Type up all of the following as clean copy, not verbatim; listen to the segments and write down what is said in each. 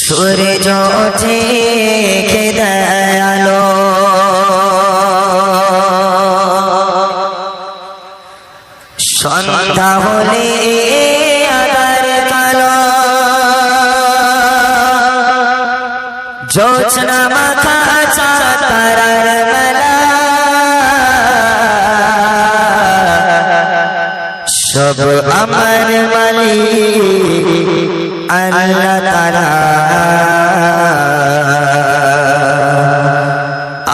সূর্য ওঠে কে দয়ালো সন্ধ্যা হলে আধার কালো জোছনা মাথা চাতারার মেলা সব আমার মালিক আল্লাহ তাআলা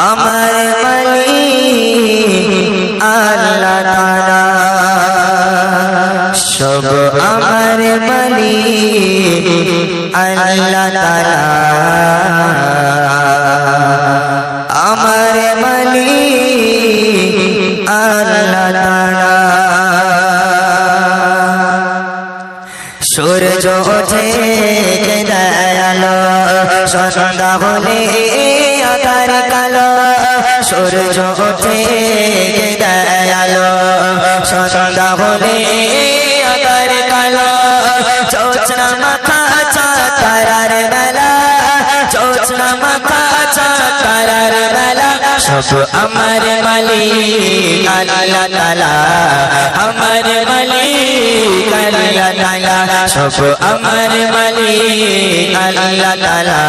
আমার মালিক আল্লাহ তাআলা সব আমার মালিক আল্লাহ তাআলা আমার মালিক আল্লাহ তাআলা সূর্য ওঠে কে দয়ালো সন্ধ্যা হলে আধার কালো সূর্য ওঠে কে দয়ালো সন্ধ্যা হলে আধার কালো জোছনা মাথা চাতারার বেলা জোছনা মাথা চাতারার বেলা সব আমার মালিক আল্লাহ তাআলা আমার মালিক আল্লাহ তাআলা সব আমার মালিক আল্লাহ তাআলা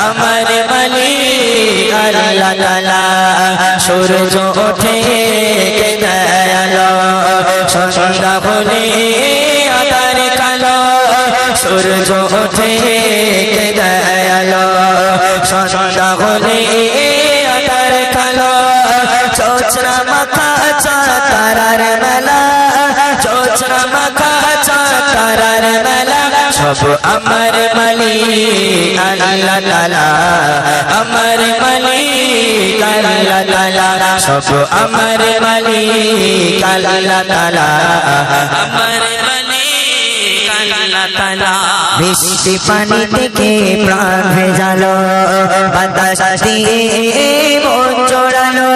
আমার মালিক আল্লাহ তাআলা সূর্য ওঠে কে দয়ালো সন্ধ্যা হলে আধার কালো সূর্য ওঠে কে দয়ালো সন্ধ্যা হলে আধার কালো জোছনা মাথা চাতারার মেলা জোছনা মাথা চাতারার মেলা সব আমার মালিক আল্লাহ তাআলা আমার মালিক আল্লাহ তাআলা সব আমার মালিক আল্লাহ তাআলা আমার মালিক আল্লাহ তাআলা বৃষ্টি পানি থেকে প্রাণ ভেজালো বাতাস দিয়ে মন জোড়ালো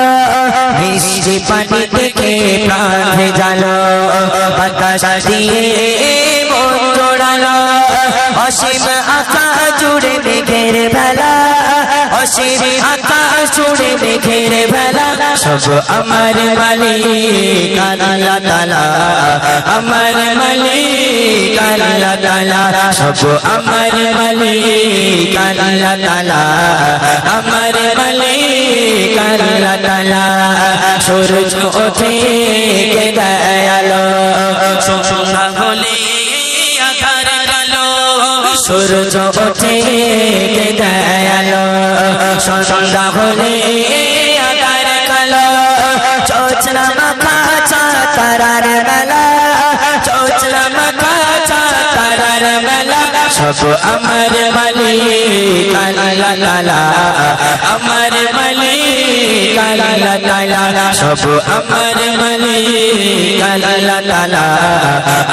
বৃষ্টি পানি থেকে প্রাণ ভেজালো বাতাস দিয়ে মন জোড়ালো অসীম আকাশ জুড়ে মেঘের ভেলা অসীম আকাশ জুড়ে মেঘের ভেলা সব আমার মালিক আল্লাহ তাআলা আমার মালিক আল্লাহ তাআলা সব আমার মালিক আল্লাহ তাআলা আমার মালিক আল্লাহ তাআলা সূর্য ওঠে কে দয়ালো সন্ধ্যা হলে আধার কালো সূর্য ওঠে কে দয়ালো সন্ধ্যা হলে আধার কালো জোছনা মাথা চাতারার বেলা জোছনা মাথা চাতারার বেলা সব আমার মালিক আল্লাহ তাআলা আমার মালিক আল্লাহ তাআলা সব আমার মালিক আল্লাহ তাআলা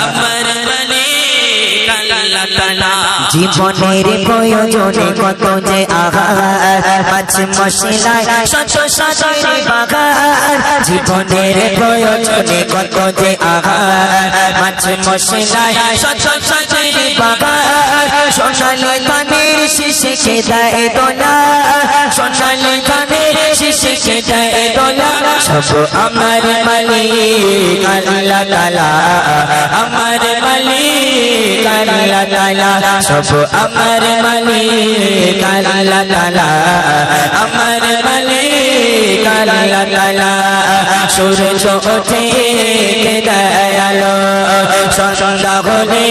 আমার মালিক আল্লাহ তাআলা জীবনের প্রয়োজনে কত যে আহার মাছ মশলায় শত শত বাগান জীবনের প্রয়োজনে কত যে আহার মাছ মশলায় শত শত বাগান সোনালী ধানের শীষে কে দেয় দোলা সোনালী ধানের শীষে কে দেয় দোলা সব আমার মালিক আল্লাহ তাআলা আমার মালিক আল্লাহ তাআলা সব আমার মালিক আল্লাহ তাআলা আমার মালিক আল্লাহ তাআলা সূর্য ওঠে কে দয়ালো সন্ধ্যা হলে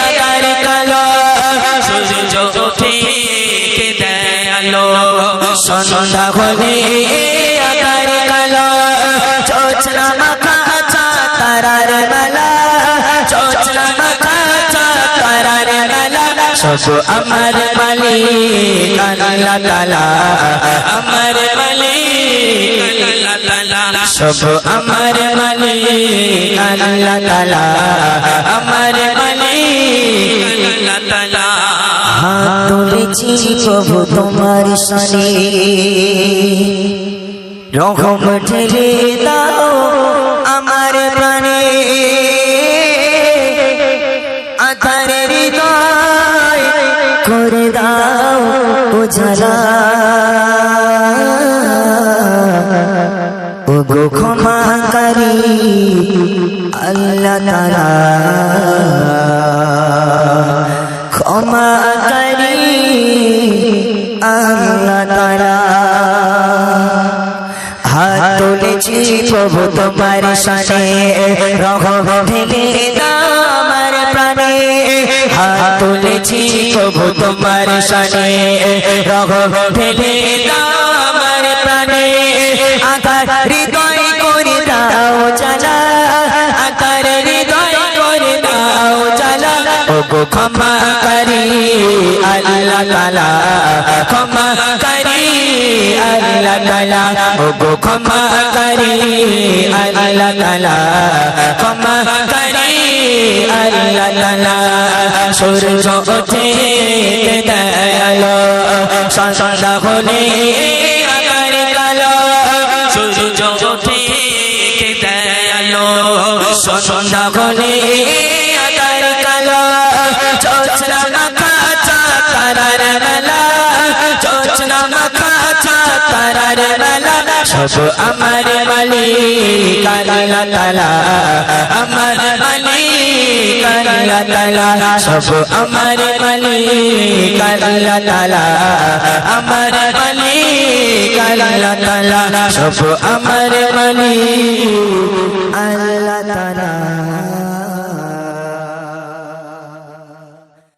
আধার কালো সূর্য ওঠে কে দয়ালো সন্ধ্যা হলে আধার কালো জোছনা মাথা চাতারার বেলা জোছনা মাথা চাতারার বেলা সব আমার মালিক আল্লাহ তাআলা আমার মালিক আল্লাহ তাআলা সব আমার মালিক আল্লাহ তাআলা আমার মালিক আল্লাহ তাআলা হাত তুলেছি প্রভু তোমার শানে রহম ঢেলে দাও আমার প্রাণে আধার হৃদয় করে করি আল্লাহ তাআলা ক্ষমা করি আল্লাহ তাআলা হাত তুলেছি প্রভু তোমার শানে রহম ঢেলে দাও আমার প্রাণে হাত তুলেছি প্রভু তোমার শানে রহম ঢেলে দাও আমার প্রাণে আকার হৃদয় করে দাও চালা আকার হৃদয় করে দাও চালা ওগো ক্ষমা করি আল্লাহ তাআলা ক্ষমা করি আল্লাহ তাআলা ওগো ক্ষমা করি আল্লাহ তাআলা ক্ষমা করি আল্লাহ তাআলা সূর্য ওঠে দয়ালো সন্ধ্যা হলে আকার কালো সূর্য ওঠে দয়ালো সন্ধ্যা হলে আকার কালো জোছনা মাখা তারার মেলা জোছনা মাখা তারার মেলা সব আমার মালিক আল্লাহ তাআলা আমার মালিক আল্লাহ তাআলা সব আমার মালিক আল্লাহ তাআলা আমার মালিক আল্লাহ তাআলা সব আমার মালিক আল্লাহ তাআলা